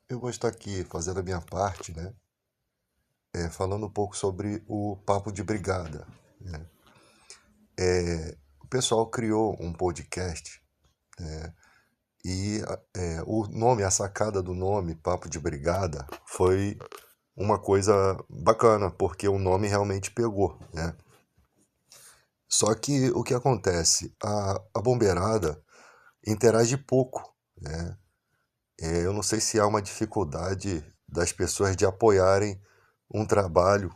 Eu vou estar aqui fazendo a minha parte, né? Falando um pouco sobre o Papo de Brigada, né? O pessoal criou um podcast e o nome, a sacada do nome Papo de Brigada foi uma coisa bacana, porque o nome realmente pegou, né? Só que o que acontece? A bombeirada interage pouco, né? Eu não sei se há uma dificuldade das pessoas de apoiarem um trabalho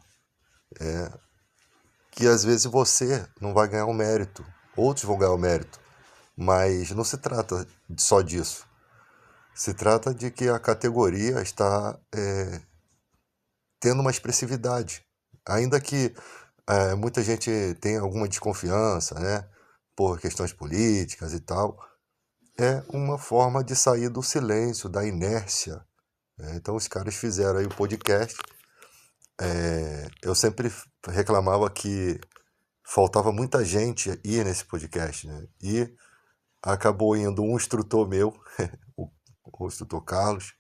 que às vezes você não vai ganhar o mérito, outros vão ganhar o mérito, mas não se trata só disso. Se trata de que a categoria está tendo uma expressividade, ainda que muita gente tenha alguma desconfiança, né, por questões políticas e tal, é uma forma de sair do silêncio, da inércia, né? Então os caras fizeram aí o podcast. Eu sempre reclamava que faltava muita gente ir nesse podcast, né? E acabou indo um instrutor meu, o, o instrutor Carlos.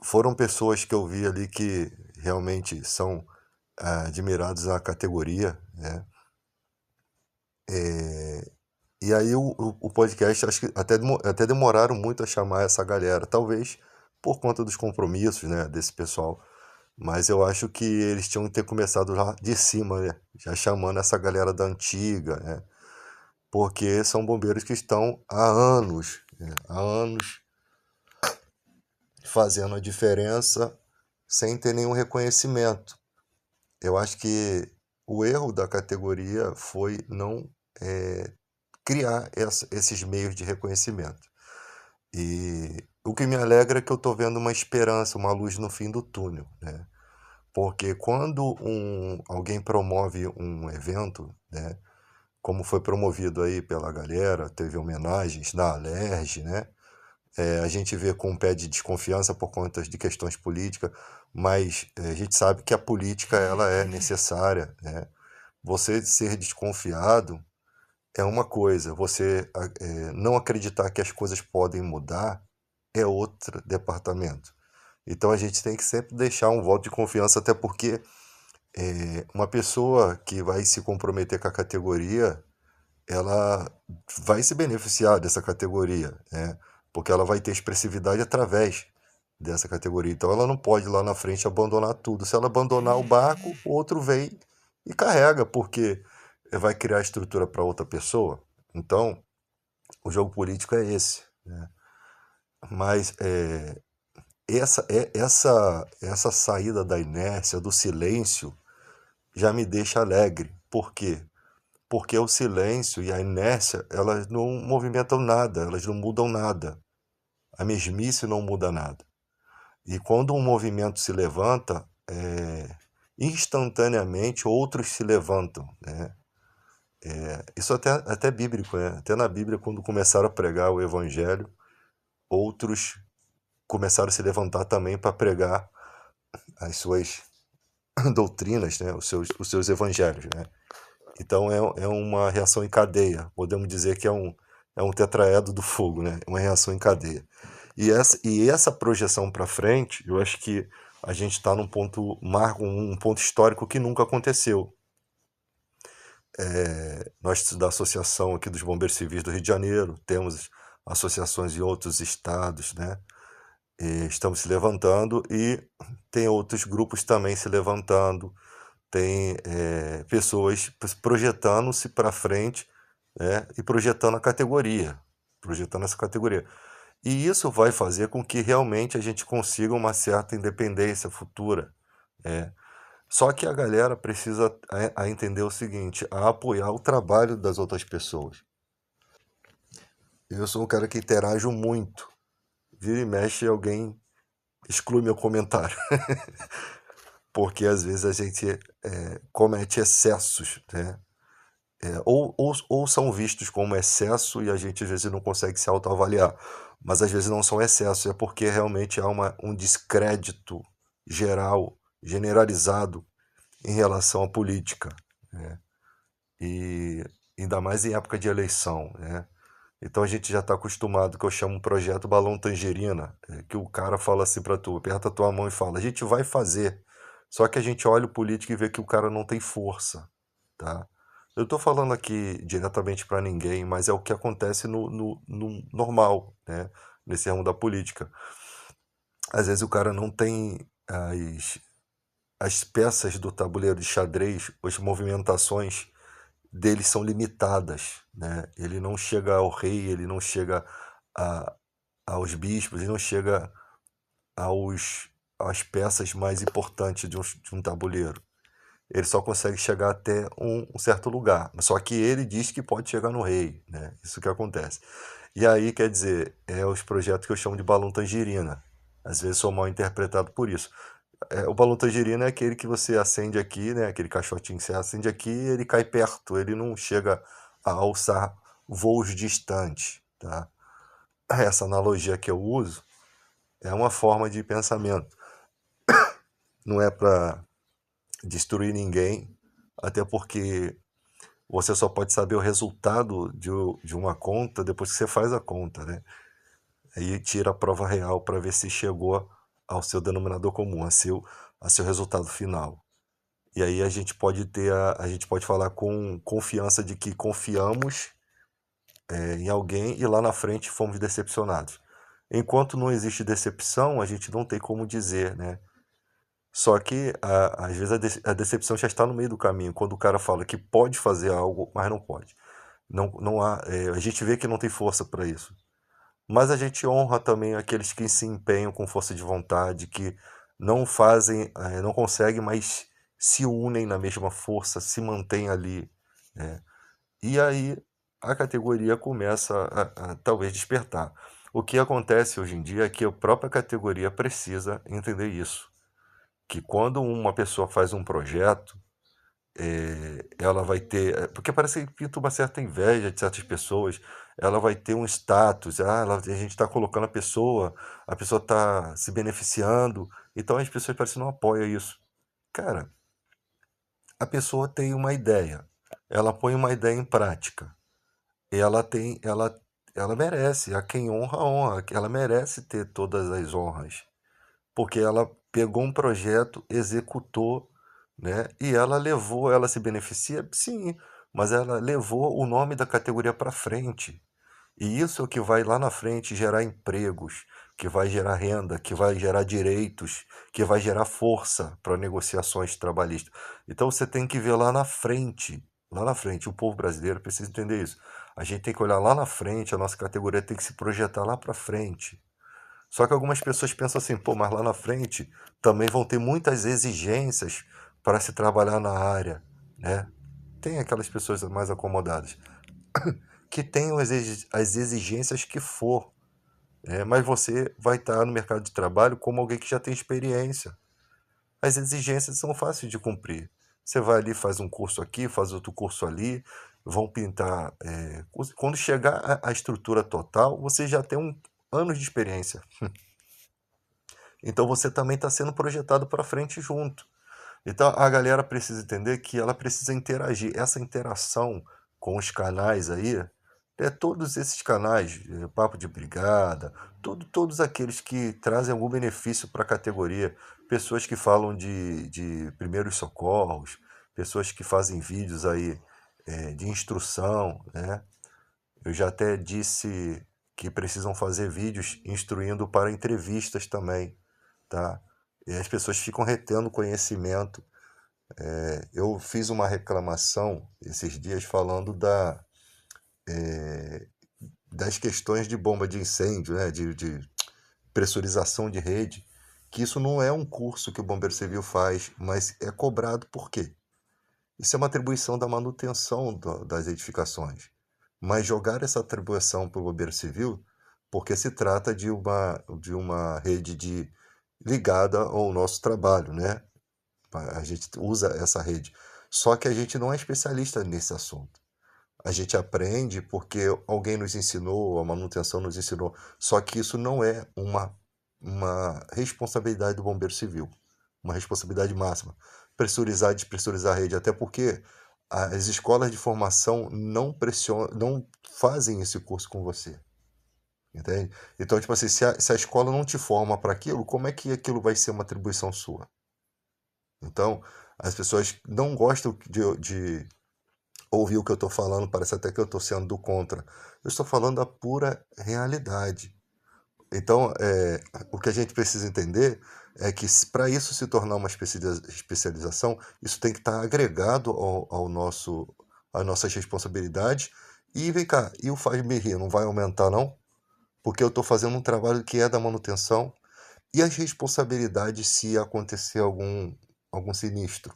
Foram pessoas que eu vi ali que realmente são admirados na categoria, né? E aí o podcast, acho que até demoraram muito a chamar essa galera, talvez por conta dos compromissos, né, desse pessoal. Mas eu acho que eles tinham que ter começado lá de cima, né? Já chamando essa galera da antiga, né? Porque são bombeiros que estão há anos, né? Há anos fazendo a diferença sem ter nenhum reconhecimento. Eu acho que o erro da categoria foi não criar esses meios de reconhecimento. E o que me alegra é que eu estou vendo uma esperança, uma luz no fim do túnel, né? Porque quando alguém promove um evento, né, como foi promovido aí pela galera, teve homenagens na Alerj, né? A gente vê com um pé de desconfiança por conta de questões políticas, mas a gente sabe que a política ela é necessária, né? Você ser desconfiado é uma coisa, você não acreditar que as coisas podem mudar é outro departamento. Então a gente tem que sempre deixar um voto de confiança, até porque uma pessoa que vai se comprometer com a categoria, ela vai se beneficiar dessa categoria, né? Porque ela vai ter expressividade através dessa categoria. Então ela não pode lá na frente abandonar tudo. Se ela abandonar o barco, o outro vem e carrega, porque vai criar estrutura para outra pessoa. Então, o jogo político é esse, né? Mas essa saída da inércia, do silêncio, já me deixa alegre. Por quê? Porque o silêncio e a inércia, elas não movimentam nada, elas não mudam nada. A mesmice não muda nada. E quando um movimento se levanta, instantaneamente outros se levantam, né? Isso até é bíblico, né? Até na Bíblia, quando começaram a pregar o evangelho, outros começaram a se levantar também para pregar as suas doutrinas, né? Os seus evangelhos, né? Então é uma reação em cadeia. Podemos dizer que é um tetraedro do fogo, né? É uma reação em cadeia. E essa projeção para frente, eu acho que a gente está num ponto marco, um ponto histórico que nunca aconteceu. Nós da Associação aqui dos Bombeiros Civis do Rio de Janeiro, temos associações em outros estados, né? E estamos se levantando e tem outros grupos também se levantando, tem pessoas projetando-se para frente, né, e projetando essa categoria. E isso vai fazer com que realmente a gente consiga uma certa independência futura. né? Só que a galera precisa a entender o seguinte, a apoiar o trabalho das outras pessoas. Eu sou um cara que interajo muito. Vira e mexe, alguém exclui meu comentário. Porque às vezes a gente comete excessos, né? Ou são vistos como excesso e a gente às vezes não consegue se autoavaliar. Mas às vezes não são excessos, é porque realmente há um descrédito geral, generalizado em relação à política, né? E ainda mais em época de eleição, né? Então a gente já está acostumado, que eu chamo um projeto balão tangerina, que o cara fala assim para tu, aperta a tua mão e fala, a gente vai fazer. Só que a gente olha o político e vê que o cara não tem força, tá? Eu tô falando aqui diretamente para ninguém, mas é o que acontece no normal, né? Nesse ramo da política. Às vezes o cara não tem as peças do tabuleiro de xadrez, as movimentações dele são limitadas, né? Ele não chega ao rei, ele não chega a, aos bispos, ele não chega aos, às peças mais importantes de um tabuleiro. Ele só consegue chegar até um certo lugar. Só que ele diz que pode chegar no rei, né? Isso que acontece. E aí, quer dizer, é os projetos que eu chamo de balão tangerina. Às vezes sou mal interpretado por isso. O balão tangerina é aquele que você acende aqui, né? Aquele caixotinho que você acende aqui, ele cai perto, ele não chega a alçar voos distantes, tá? Essa analogia que eu uso é uma forma de pensamento. Não é para destruir ninguém, até porque você só pode saber o resultado de uma conta depois que você faz a conta, né? Aí tira a prova real para ver se chegou ao seu denominador comum, a seu resultado final. E aí a gente pode ter a gente pode falar com confiança de que confiamos em alguém e lá na frente fomos decepcionados. Enquanto não existe decepção, a gente não tem como dizer, né? Só que às vezes a decepção já está no meio do caminho, quando o cara fala que pode fazer algo, mas não pode. Não há, a gente vê que não tem força para isso. Mas a gente honra também aqueles que se empenham com força de vontade, que não fazem, não conseguem, mas se unem na mesma força, se mantêm ali, né? E aí a categoria começa a talvez despertar. O que acontece hoje em dia é que a própria categoria precisa entender isso, que quando uma pessoa faz um projeto, ela vai ter. Porque parece que pinta uma certa inveja de certas pessoas. Ela vai ter um status, a gente está colocando a pessoa está se beneficiando. Então as pessoas parecem que não apoiam isso. Cara, a pessoa tem uma ideia, ela põe uma ideia em prática, ela tem, ela merece, a quem honra, honra, ela merece ter todas as honras, porque ela pegou um projeto, executou, né? E ela levou, ela se beneficia, sim, mas ela levou o nome da categoria para frente. E isso é o que vai lá na frente gerar empregos, que vai gerar renda, que vai gerar direitos, que vai gerar força para negociações trabalhistas. Então você tem que ver lá na frente, lá na frente. O povo brasileiro precisa entender isso. A gente tem que olhar lá na frente, a nossa categoria tem que se projetar lá para frente. Só que algumas pessoas pensam assim, pô, mas lá na frente também vão ter muitas exigências para se trabalhar na área, né? Tem aquelas pessoas mais acomodadas que tenham as exigências que for, mas você vai estar no mercado de trabalho como alguém que já tem experiência. As exigências são fáceis de cumprir. Você vai ali, faz um curso aqui, faz outro curso ali, vão pintar. Quando chegar à estrutura total, você já tem anos de experiência. Então você também está sendo projetado para frente junto. Então a galera precisa entender que ela precisa interagir. Essa interação com os canais aí, todos esses canais, Papo de Brigada, todos aqueles que trazem algum benefício para a categoria, pessoas que falam de primeiros socorros, pessoas que fazem vídeos aí de instrução, né? Eu já até disse que precisam fazer vídeos instruindo para entrevistas também, tá? E as pessoas ficam retendo conhecimento. Eu fiz uma reclamação esses dias falando das questões de bomba de incêndio, né? De pressurização de rede, que isso não é um curso que o Bombeiro Civil faz, mas é cobrado por quê? Isso é uma atribuição da manutenção das edificações. Mas jogar essa atribuição para o Bombeiro Civil, porque se trata de uma rede ligada ao nosso trabalho, né? A gente usa essa rede. Só que a gente não é especialista nesse assunto. A gente aprende porque alguém nos ensinou, a manutenção nos ensinou. Só que isso não é uma responsabilidade do bombeiro civil, uma responsabilidade máxima. Pressurizar e despressurizar a rede, até porque as escolas de formação não pressionam, não fazem esse curso com você, entende? Então, tipo assim, se a escola não te forma para aquilo, como é que aquilo vai ser uma atribuição sua? Então, as pessoas não gostam de ouvir o que eu estou falando, parece até que eu estou sendo do contra. Eu estou falando da pura realidade. Então, o que a gente precisa entender é que para isso se tornar uma especialização, isso tem que estar agregado ao nosso, às nossas responsabilidades. E vem cá, e o faz-me rir não vai aumentar não? Porque eu estou fazendo um trabalho que é da manutenção e as responsabilidades se acontecer algum sinistro,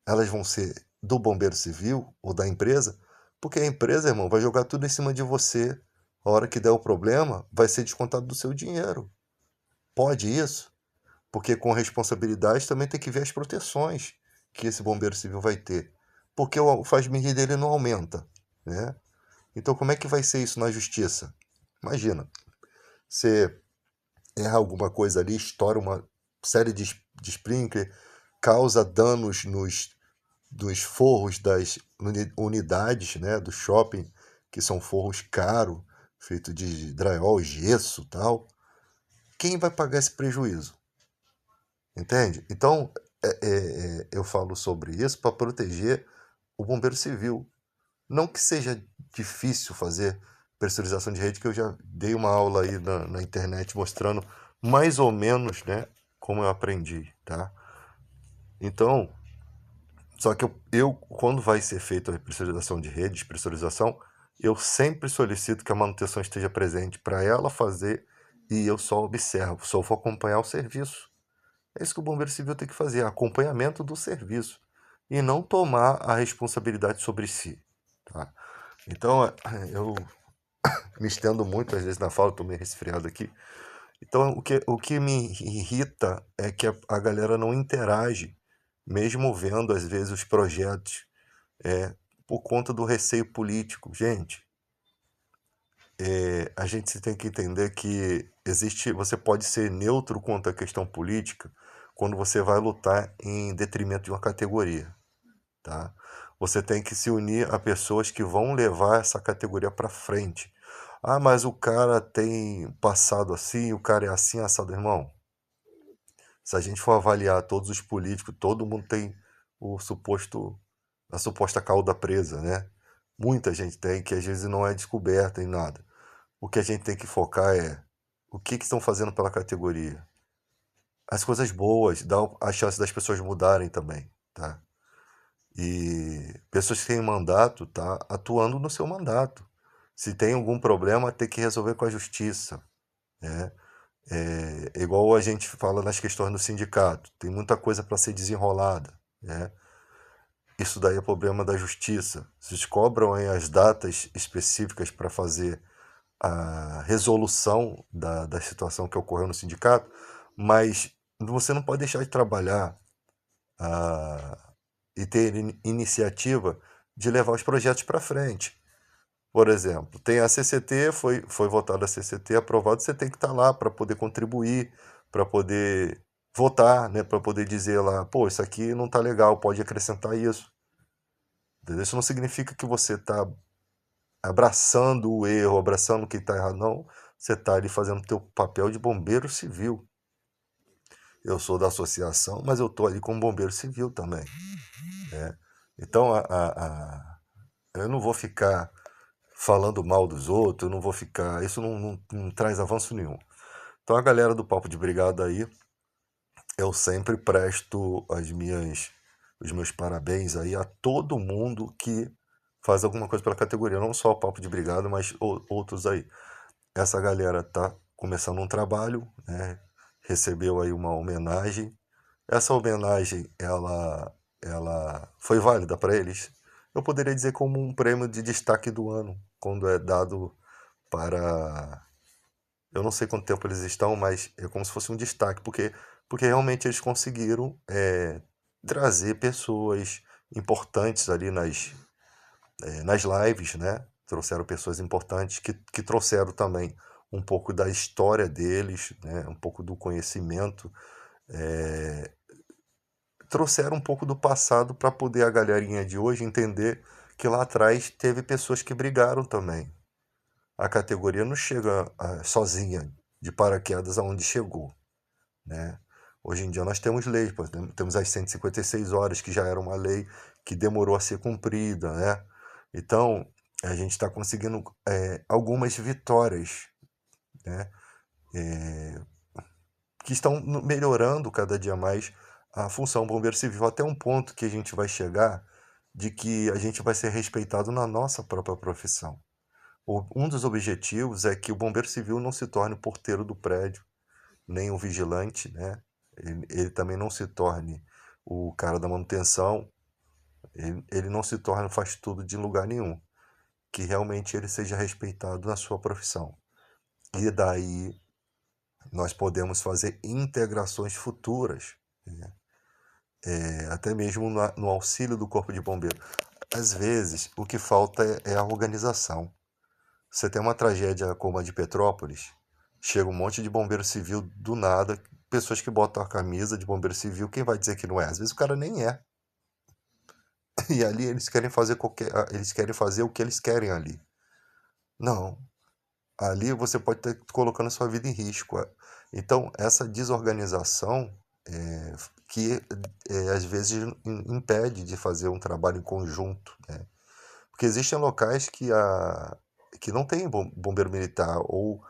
elas vão ser do bombeiro civil ou da empresa, porque a empresa, irmão, vai jogar tudo em cima de você. A hora que der o problema, vai ser descontado do seu dinheiro. Pode isso? Porque com responsabilidade também tem que ver as proteções que esse bombeiro civil vai ter. Porque o faz-me rir dele não aumenta, né? Então como é que vai ser isso na justiça? Imagina, você erra alguma coisa ali, estoura uma série de sprinkler, causa danos dos forros das unidades, né, do shopping, que são forros caros, feito de drywall, gesso, tal. Quem vai pagar esse prejuízo? Entende? Então, eu falo sobre isso para proteger o bombeiro civil. Não que seja difícil fazer pressurização de rede, que eu já dei uma aula aí na internet mostrando mais ou menos, né, como eu aprendi, tá? Então, só que quando vai ser feita a pressurização de rede, despressurização, eu sempre solicito que a manutenção esteja presente para ela fazer e eu só observo, só vou acompanhar o serviço. É isso que o bombeiro civil tem que fazer, acompanhamento do serviço e não tomar a responsabilidade sobre si, tá? Então, eu me estendo muito às vezes na fala, estou meio resfriado aqui. Então, o que me irrita é que a galera não interage, mesmo vendo às vezes os projetos, por conta do receio político. Gente, a gente tem que entender que você pode ser neutro quanto à questão política quando você vai lutar em detrimento de uma categoria, tá? Você tem que se unir a pessoas que vão levar essa categoria para frente. Ah, mas o cara tem passado assim, o cara é assim, assado, irmão. Se a gente for avaliar todos os políticos, todo mundo tem a suposta cauda presa, né? Muita gente tem, que às vezes não é descoberta em nada. O que a gente tem que focar é o que estão fazendo pela categoria. As coisas boas, dá a chance das pessoas mudarem também, tá? E pessoas que têm mandato, tá atuando no seu mandato. Se tem algum problema, tem que resolver com a justiça, né? Igual a gente fala nas questões do sindicato, tem muita coisa para ser desenrolada, né? Isso daí é problema da justiça. Vocês cobram aí as datas específicas para fazer a resolução da situação que ocorreu no sindicato, mas você não pode deixar de trabalhar e ter iniciativa de levar os projetos para frente. Por exemplo, tem a CCT, foi votada a CCT, aprovado, você tem que estar lá para poder contribuir, para poder votar, né, para poder dizer lá, pô, isso aqui não está legal, pode acrescentar isso. Entendeu? Isso não significa que você está abraçando o erro, abraçando o que está errado, não. Você está ali fazendo o teu papel de bombeiro civil. Eu sou da associação, mas eu estou ali como bombeiro civil também, né? Então, eu não vou ficar falando mal dos outros, eu não vou ficar. Isso não traz avanço nenhum. Então, a galera do Papo de Brigada aí, eu sempre presto os meus parabéns aí a todo mundo que faz alguma coisa pela categoria, não só o Papo de Brigada, mas outros aí. Essa galera tá começando um trabalho, né? Recebeu aí uma homenagem. Essa homenagem, ela foi válida para eles. Eu poderia dizer como um prêmio de destaque do ano, quando é dado para... Eu não sei quanto tempo eles estão, mas é como se fosse um destaque, porque realmente eles conseguiram trazer pessoas importantes ali nas lives, né? Trouxeram pessoas importantes que trouxeram também um pouco da história deles, né? Um pouco do conhecimento, trouxeram um pouco do passado para poder a galerinha de hoje entender que lá atrás teve pessoas que brigaram também. A categoria não chega sozinha de paraquedas aonde chegou, né? Hoje em dia nós temos leis, temos as 156 horas, que já era uma lei que demorou a ser cumprida, né? Então, a gente está conseguindo algumas vitórias, né? Que estão melhorando cada dia mais a função bombeiro civil, até um ponto que a gente vai chegar de que a gente vai ser respeitado na nossa própria profissão. Um dos objetivos é que o bombeiro civil não se torne o porteiro do prédio, nem o vigilante, né? Ele também não se torne o cara da manutenção, ele não se torne faz tudo de lugar nenhum, que realmente ele seja respeitado na sua profissão. E daí nós podemos fazer integrações futuras, né? Até mesmo no auxílio do Corpo de Bombeiro. Às vezes, o que falta é a organização. Você tem uma tragédia como a de Petrópolis, chega um monte de bombeiro civil do nada, pessoas que botam a camisa de bombeiro civil, quem vai dizer que não é? Às vezes o cara nem é. E ali eles querem fazer o que eles querem ali. Não. Ali você pode estar colocando a sua vida em risco. Então, essa desorganização que às vezes impede de fazer um trabalho em conjunto, né? Porque existem locais que não tem bombeiro militar, ou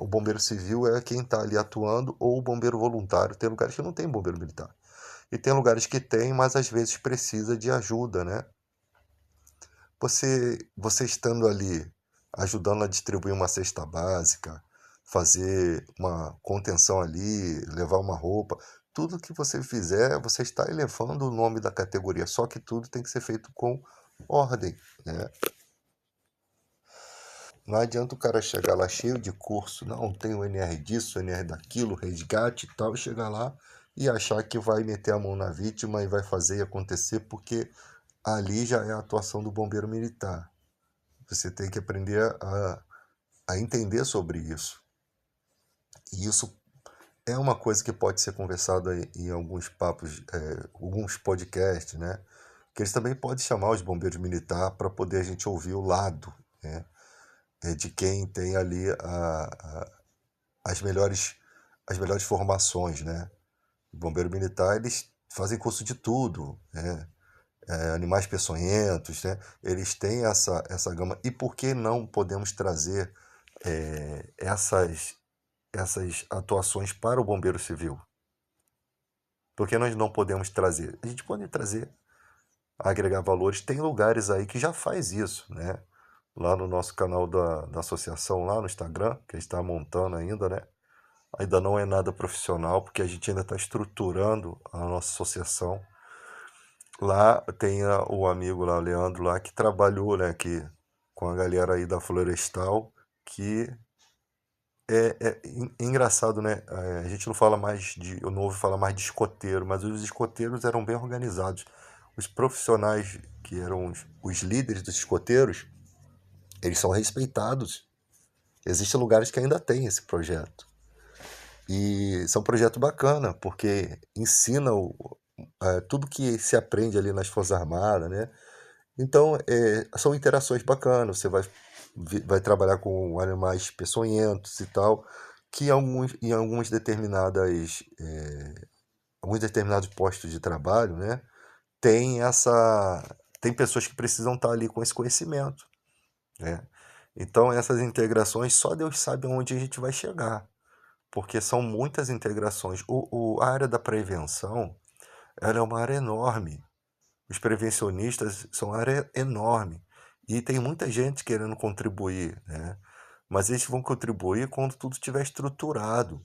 o bombeiro civil é quem está ali atuando, ou o bombeiro voluntário. Tem lugares que não tem bombeiro militar. E tem lugares que tem, mas às vezes precisa de ajuda, né? Você estando ali, ajudando a distribuir uma cesta básica, fazer uma contenção ali, levar uma roupa, tudo que você fizer, você está elevando o nome da categoria, só que tudo tem que ser feito com ordem, né? Não adianta o cara chegar lá cheio de curso, não, tem o NR disso, o NR daquilo, resgate e tal, e chegar lá e achar que vai meter a mão na vítima e vai fazer e acontecer, porque ali já é a atuação do bombeiro militar. Você tem que aprender a entender sobre isso. E isso é uma coisa que pode ser conversada em alguns papos, alguns podcasts, né? Que eles também podem chamar os bombeiros militares para poder a gente ouvir o lado, né? De quem tem ali as melhores formações, né? O bombeiro militar, eles fazem curso de tudo, né? Animais peçonhentos, né? Eles têm essa gama. E por que não podemos trazer essas atuações para o bombeiro civil? Por que nós não podemos trazer? A gente pode trazer, agregar valores. Tem lugares aí que já faz isso, né? Lá no nosso canal da associação, lá no Instagram, que a gente está montando ainda, né? Ainda não é nada profissional, porque a gente ainda está estruturando a nossa associação. Lá tem o amigo lá, o Leandro, lá, que trabalhou, né, aqui com a galera aí da Florestal, que é engraçado, né? A gente não fala mais eu não ouve falar mais de escoteiro, mas os escoteiros eram bem organizados. Os profissionais que eram os líderes dos escoteiros, eles são respeitados. Existem lugares que ainda tem esse projeto. E são um projeto bacana, porque ensina tudo que se aprende ali nas Forças Armadas, né? Então, são interações bacanas. Você vai trabalhar com animais peçonhentos e tal, que em alguns determinados postos de trabalho, né, tem pessoas que precisam estar ali com esse conhecimento, né? Então, essas integrações, só Deus sabe aonde a gente vai chegar, porque são muitas integrações. A área da prevenção, ela é uma área enorme. Os prevencionistas são uma área enorme. E tem muita gente querendo contribuir, né? Mas eles vão contribuir quando tudo estiver estruturado,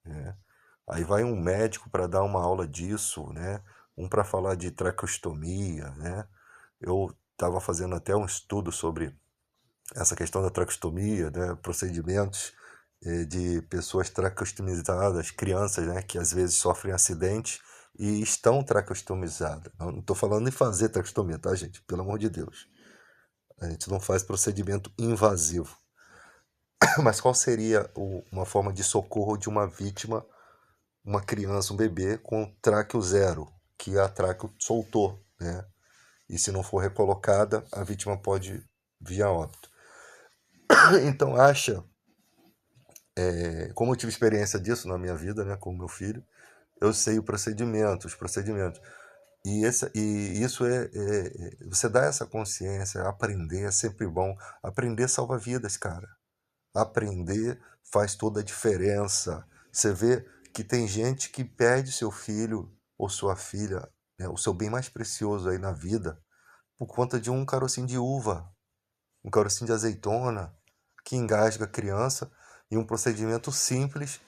né? Aí vai um médico para dar uma aula disso, né? Um para falar de traqueostomia, né? Eu estava fazendo até um estudo sobre essa questão da traqueostomia, né? Procedimentos de pessoas traqueostomizadas, crianças, né? Que às vezes sofrem acidentes e estão traqueostomizadas. Não estou falando em fazer traqueostomia, tá, gente? Pelo amor de Deus. A gente não faz procedimento invasivo. Mas qual seria uma forma de socorro de uma vítima uma criança, um bebê com tráqueo zero, que a tráqueo soltou, né? E se não for recolocada, a vítima pode vir a óbito. Então como eu tive experiência disso na minha vida, né, com o meu filho, eu sei os procedimentos. E isso você dá essa consciência, aprender é sempre bom. Aprender salva vidas, cara. Aprender faz toda a diferença. Você vê que tem gente que perde seu filho ou sua filha, né, o seu bem mais precioso aí na vida, por conta de um carocinho de uva, um carocinho de azeitona, que engasga a criança, e um procedimento simples,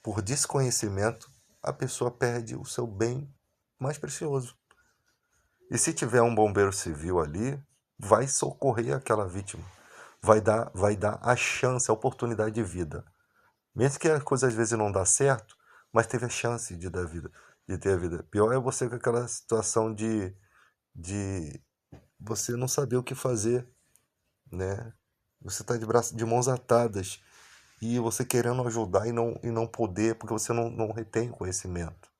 por desconhecimento, a pessoa perde o seu bem mais precioso. E se tiver um bombeiro civil ali, vai socorrer aquela vítima. Vai dar a chance, a oportunidade de vida. Mesmo que a coisa às vezes não dá certo, mas teve a chance de dar vida, de ter a vida. Pior é você com aquela situação de você não saber o que fazer, né? Você está de mãos atadas e você querendo ajudar e não poder, porque você não retém conhecimento.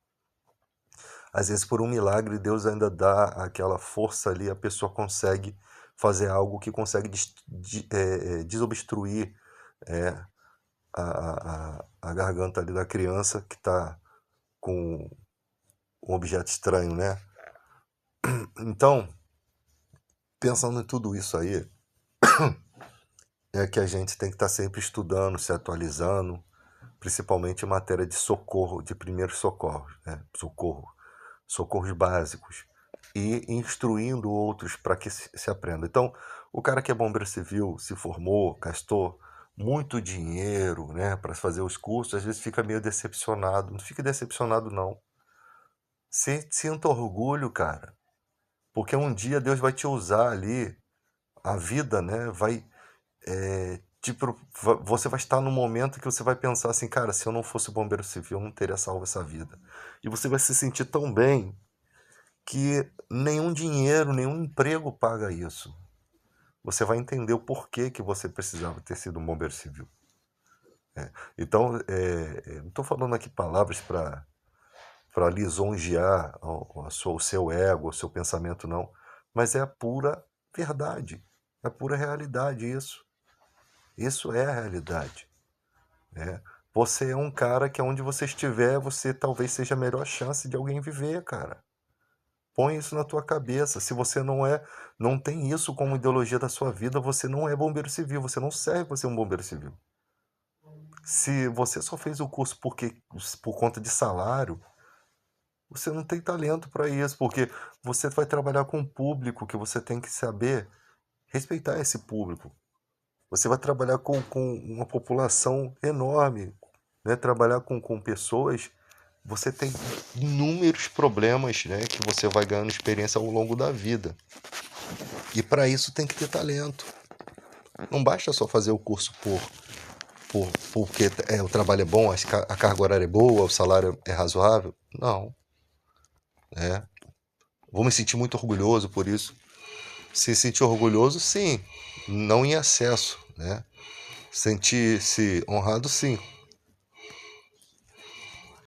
Às vezes, por um milagre, Deus ainda dá aquela força ali, a pessoa consegue fazer algo que consegue desobstruir a garganta ali da criança que está com um objeto estranho, né? Então, pensando em tudo isso aí, é que a gente tem que estar sempre estudando, se atualizando, principalmente em matéria de socorro, de primeiros socorros, né? Socorros básicos, e instruindo outros para que se aprenda. Então, o cara que é bombeiro civil, se formou, gastou muito dinheiro, né, para fazer os cursos, às vezes fica meio decepcionado. Não fique decepcionado, não. Sinta orgulho, cara, porque um dia Deus vai te usar ali, a vida, né, você vai estar num momento que você vai pensar assim, cara, se eu não fosse bombeiro civil, eu não teria salvo essa vida. E você vai se sentir tão bem que nenhum dinheiro, nenhum emprego paga isso. Você vai entender o porquê que você precisava ter sido um bombeiro civil. Então, não estou falando aqui palavras para lisonjear o seu ego, o seu pensamento, não. Mas é a pura verdade, é a pura realidade isso. Isso é a realidade. Né? Você é um cara que onde você estiver, você talvez seja a melhor chance de alguém viver, cara. Põe isso na tua cabeça. Se você não tem isso como ideologia da sua vida, você não é bombeiro civil, você não serve para ser um bombeiro civil. Se você só fez o curso por conta de salário, você não tem talento para isso, porque você vai trabalhar com um público que você tem que saber respeitar esse público. Você vai trabalhar com uma população enorme, né? Trabalhar com pessoas, você tem inúmeros problemas, né? Que você vai ganhando experiência ao longo da vida. E para isso tem que ter talento. Não basta só fazer o curso porque o trabalho é bom, a carga horária é boa, o salário é razoável. Não. Vou me sentir muito orgulhoso por isso. Se sentir orgulhoso, sim. Não em excesso, né? Sentir-se honrado, sim.